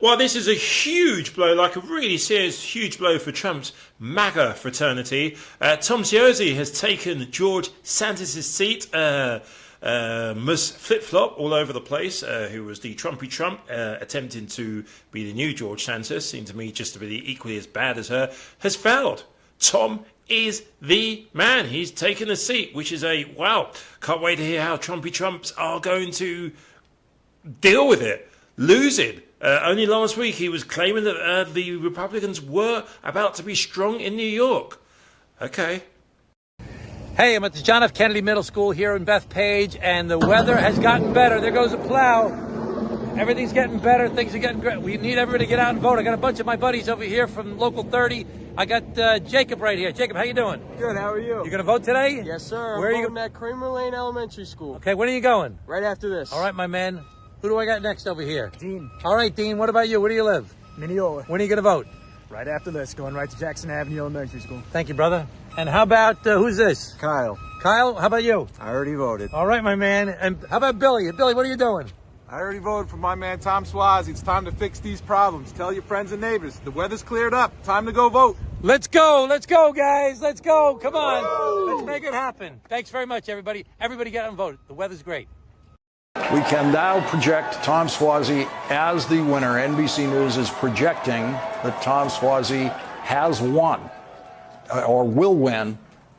Well, this is a huge blow, like a really serious, huge blow for Trump's MAGA fraternity. Tom Suozzi has taken George Santos' seat. Ms. Flip-Flop all over the place, who was the Trumpy Trump, attempting to be the new George Santos, seemed to me just to be equally as bad as her, has failed. Tom is the man. He's taken the seat, which is a, wow, can't wait to hear how Trumpy Trumps are going to deal with it, losing. Only last week he was claiming that the Republicans were about to be strong in New York. Okay. Hey, I'm at the John F. Kennedy Middle School here in Bethpage, and the weather has gotten better. There goes a plow. Everything's getting better. Things are getting great. We need everybody to get out and vote. I got a bunch of my buddies over here from Local 30. I got Jacob right here. Jacob, how you doing? Good, how are you? You going to vote today? Yes, sir. Where I'm are voting at Kramer Lane Elementary School. Okay, when are you going? Right after this. All right, my man. Who do I got next over here? Dean. All right, Dean, what about you? Where do you live? Mineola. When are you going to vote? Right after this, going right to Jackson Avenue Elementary School. Thank you, brother. And how about, who's this? Kyle. Kyle, how about you? I already voted. All right, my man. And how about Billy? Billy, what are you doing? I already voted for my man Tom Suozzi. It's time to fix these problems. Tell your friends and neighbors. The weather's cleared up. Time to go vote. Let's go, guys. Let's go. Come on. Woo! Let's make it happen. Thanks very much, everybody. Everybody get out and vote. The weather's great. We can now project Tom Suozzi as the winner. NBC News is projecting that Tom Suozzi has won or will win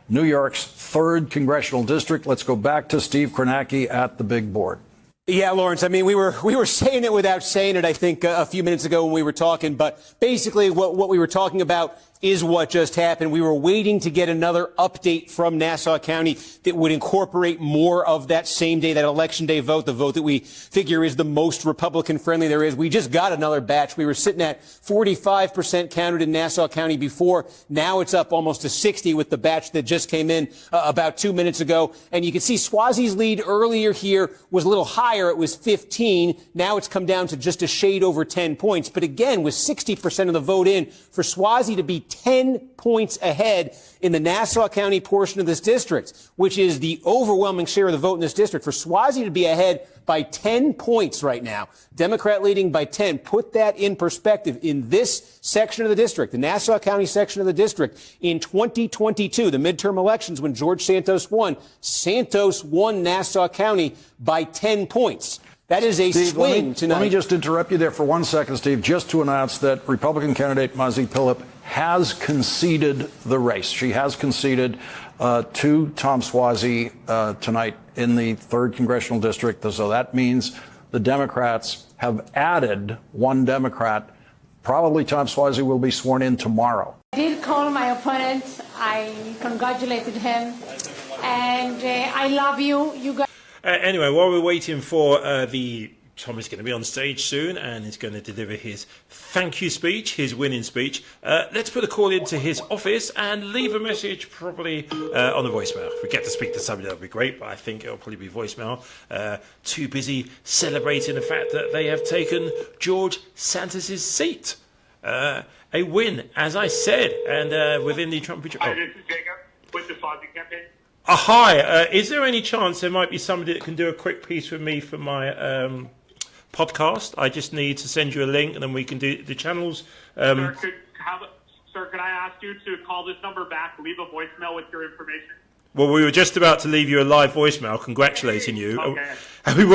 New York's 3rd congressional district. Let's go back to Steve Kornacki at the big board. Yeah, Lawrence, I mean, we were saying it without saying it, I think, a few minutes ago when we were talking. But basically what we were talking about is what just happened. We were waiting to get another update from Nassau County that would incorporate more of that same day, that election day vote, the vote that we figure is the most Republican friendly there is. We just got another batch. We were sitting at 45% counted in Nassau County before. Now it's up almost to 60 with the batch that just came in about 2 minutes ago. And you can see Suozzi's lead earlier here was a little higher. It was 15. Now it's come down to just a shade over 10 points. But again, with 60% of the vote in, for Suozzi to be 10 points ahead in the Nassau County portion of this district, which is the overwhelming share of the vote in this district, for Suozzi to be ahead by 10 points right now, Democrat leading by 10, put that in perspective. In this section of the district, the Nassau County section of the district, in 2022, the midterm elections when George Santos won Nassau County by 10 points. That is a Steve, swing tonight. Let me just interrupt you there for 1 second, Steve, just to announce that Republican candidate Mazi Pilip has conceded the race. She has conceded to Tom Suozzi tonight in the 3rd congressional district. So that means the Democrats have added 1 Democrat. Probably Tom Suozzi will be sworn in tomorrow. I did call my opponent. I congratulated him. And I love you. You guys. Anyway, while we're waiting for Tom is going to be on stage soon and he's going to deliver his thank you speech, his winning speech. Let's put a call into his office and leave a message probably on the voicemail. If we get to speak to somebody, that would be great, but I think it'll probably be voicemail. Too busy celebrating the fact that they have taken George Santos' seat. A win, as I said, and within the Trump... Hi, this is Jacob with the Suozzi campaign. Hi, is there any chance there might be somebody that can do a quick piece with me for my podcast? I just need to send you a link and then we can do the channels. Sir, can I ask you to call this number back, leave a voicemail with your information? Well, we were just about to leave you a live voicemail congratulating you. Okay. And we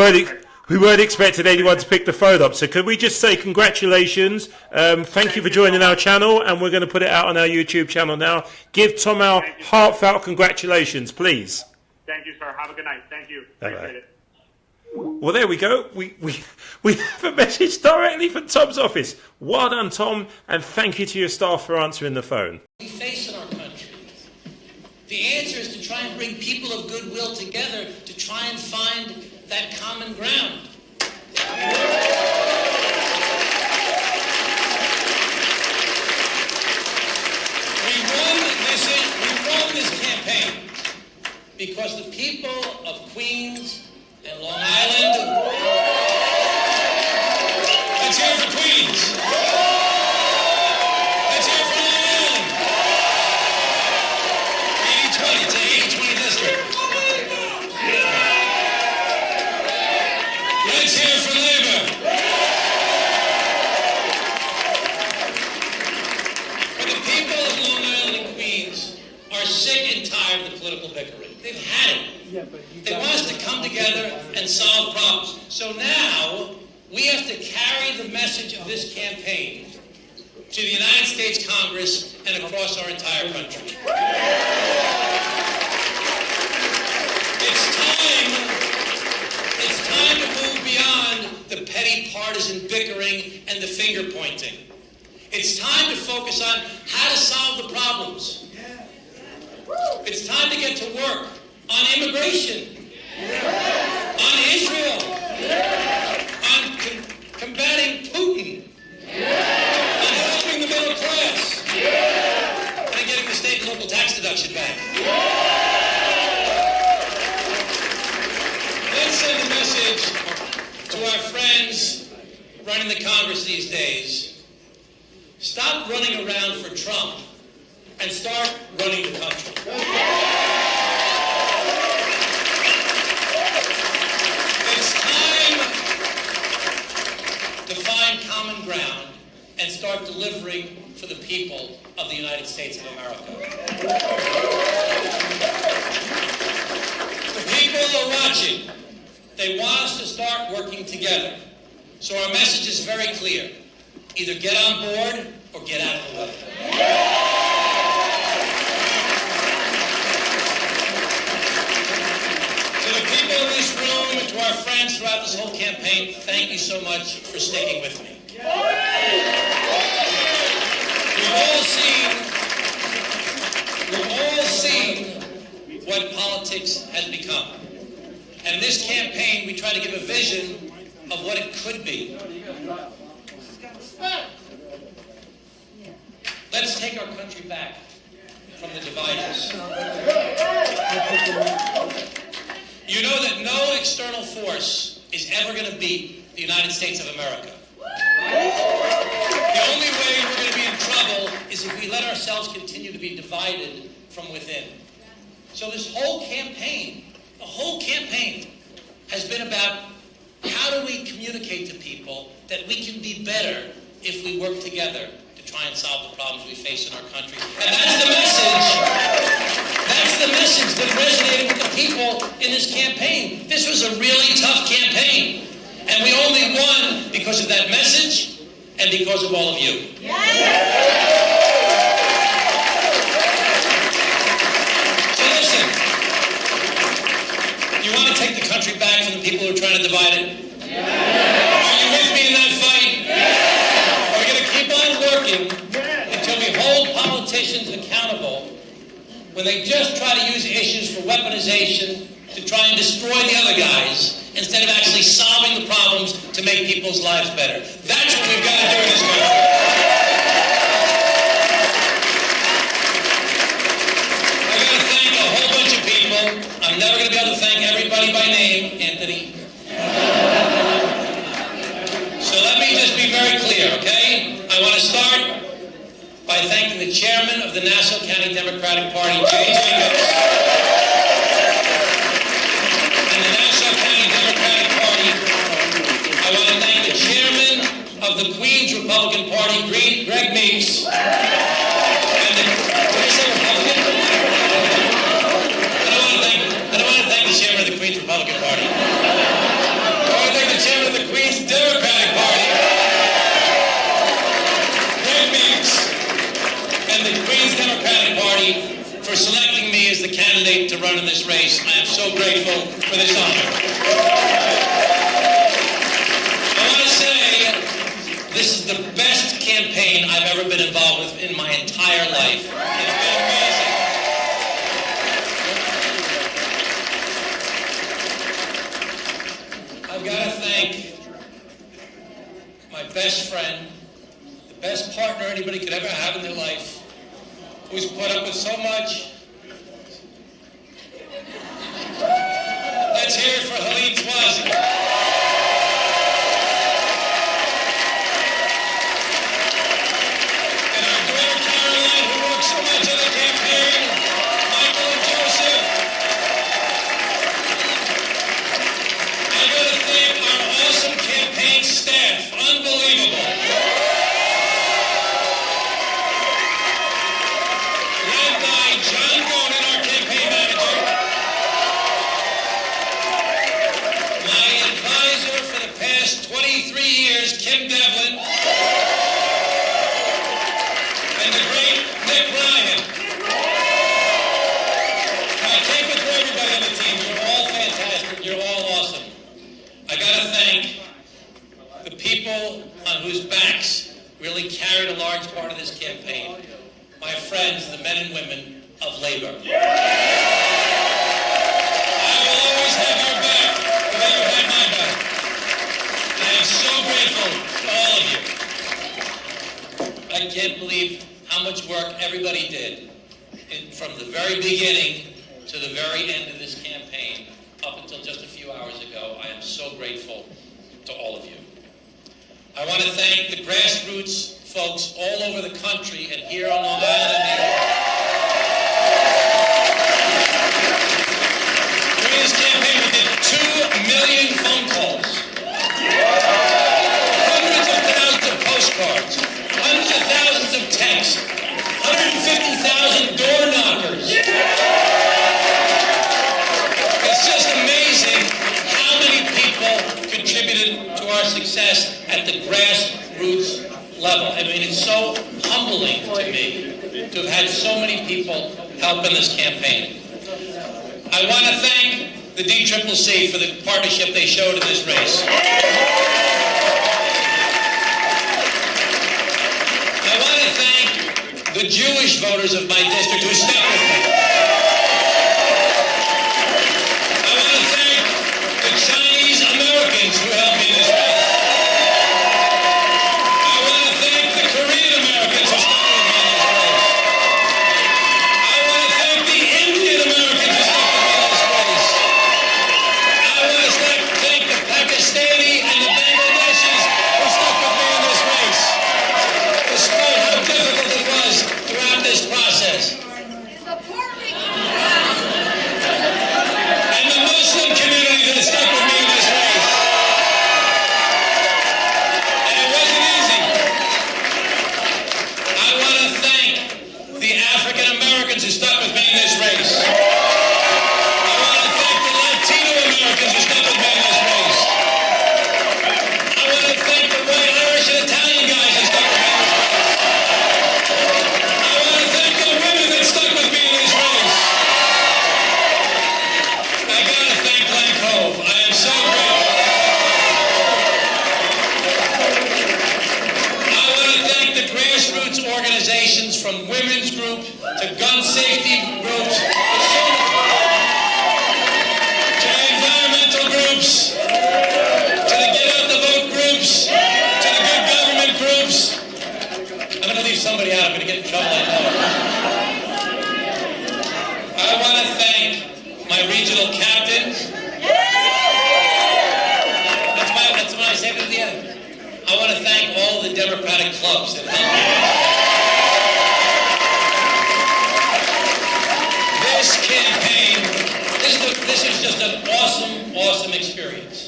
weren't expecting anyone to pick the phone up. So could we just say congratulations? Thank you for joining our channel, and we're going to put it out on our YouTube channel now. Give Tom our heartfelt congratulations, please. Thank you, sir. Have a good night. Thank you. Appreciate it. Well, there we go. We have a message directly from Tom's office. Well done, Tom, and thank you to your staff for answering the phone. We face in our country. The answer is to try and bring people of goodwill together to try and find that common ground. We won this campaign because the people of Queens and Long Island. Let's hear it for Queens. Let's hear it for Long Island. 80-20, it's an 80-20 district. Let's hear it for Labor. and solve problems. So now we have to carry the message of this campaign to the United States Congress and across our entire country. It's time to move beyond the petty partisan bickering and the finger pointing. It's time to focus on how to solve the problems. It's time to get to work on immigration, on Israel, on combating Putin, on helping the middle class, and getting the state and local tax deduction back. Let's send a message to our friends running the Congress these days. Stop running around for Trump and start running the country. It's time to find common ground and start delivering for the people of the United States of America. The people are watching. They want us to start working together. So our message is very clear. Either get on board or get out of the way. To the people in this room and to our friends throughout this whole campaign, thank you so much for sticking with me. We've all seen what politics has become. And in this campaign, we try to give a vision of what it could be. Let's take our country back from the dividers. You know that no external force is ever going to beat the United States of America. The only way we're going to be in trouble is if we let ourselves continue to be divided from within. So this whole campaign, the whole campaign has been about how do we communicate to people that we can be better if we work together to try and solve the problems we face in our country. And that's the message. That's the message that resonated with the people in this campaign. This was a really tough campaign. And we only won because of that message and because of all of you. So listen, you want to take the country back from the people who are trying to divide it? Are you with me in that fight? We're going to keep on working until we hold politicians accountable when they just try to use issues for weaponization to try and destroy the other guys instead of actually solving the problems to make people's lives better. That's what we've got to do in this country. I've got to thank a whole bunch of people. I'm never going to be able to thank everybody by name, Anthony. So let me just be very clear, okay? I want to start by thanking the chairman of the Nassau County Democratic Party, Jay Jacobs, and the Nassau County Democratic Party. I want to thank the chairman of the Queens Republican Party, Greg Meeks, and the, did I say Republican? I don't want to thank the chairman of the Queens Republican Party. I want to thank the chairman of the Queens Democratic Party, Greg Meeks, and the Queens Democratic Party for selecting me as the candidate to run in this race. I am so grateful for this honor. I want to say this is the best campaign I've ever been involved with in my entire life. It's been amazing. I've got to thank my best friend, the best partner anybody could ever have in their life, who's put up with so much. Let's hear it for Filip Suozzi. And our daughter Caroline, who worked so much on the campaign, Michael and Joseph. I'm going to thank our awesome campaign staff. Unbelievable. Led by John Goodman, our campaign manager. facts really carried a large part of this campaign. My friends, the men and women of labor. I will always have your back the way you had my back. I am so grateful to all of you. I can't believe how much work everybody did from the very beginning to the very end of this campaign up until just a few hours ago. I am so grateful to all of you. I want to thank the grassroots folks all over the country and here on Long Island, New York. During this campaign, we did 2 million phone calls, hundreds of thousands of postcards, hundreds of thousands of texts, 150,000 door knockers. It's just amazing how many people contributed to our success at the grassroots level. I mean, it's so humbling to me to have had so many people help in this campaign. I want to thank the DCCC for the partnership they showed in this race. I want to thank the Jewish voters of my district who stuck with me. I want to thank the Chinese Americans who helped me in this race. I want to thank the Korean Americans who stuck with me in this race. I want to thank the Indian Americans who stuck with me in this race. I want to thank the Pakistani and the Bangladeshis who stuck with me in this race, despite how difficult it was throughout this process. And the Muslim community that stuck with me in this race. And it wasn't easy. I want to thank the African Americans who stuck with me in this race. I want to thank the Latino Americans who stuck with me in this race. I want to thank the white Irish and Italian guys who stuck with me in this race. I want to thank the women that stuck with me in this race. I got to thank Glen Cove. I am so grateful. I want to thank the grassroots organizations from women's group to gun safety groups to environmental groups to the Get Out the Vote groups to the good government groups. I'm going to leave somebody out. I'm going to get in trouble, I know. I want to thank my regional captains. That's what I say at the end. I want to thank all the Democratic clubs that helped me. This campaign, this is just an awesome experience.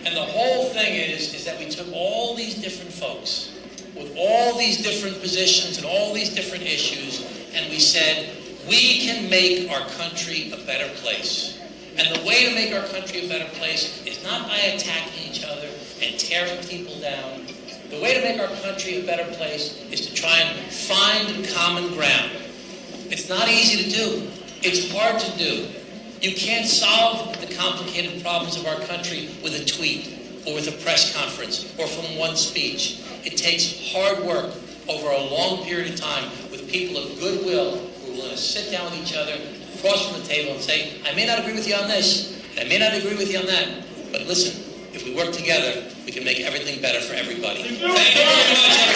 And the whole thing is that we took all these different folks with all these different positions and all these different issues, and we said, we can make our country a better place. And the way to make our country a better place is not by attacking each other and tearing people down. The way to make our country a better place is to try and find common ground. It's not easy to do. It's hard to do. You can't solve the complicated problems of our country with a tweet or with a press conference or from one speech. It takes hard work over a long period of time with people of goodwill who are willing to sit down with each other, across from the table and say, I may not agree with you on this, and I may not agree with you on that, but listen, if we work together, we can make everything better for everybody. Thank you very much.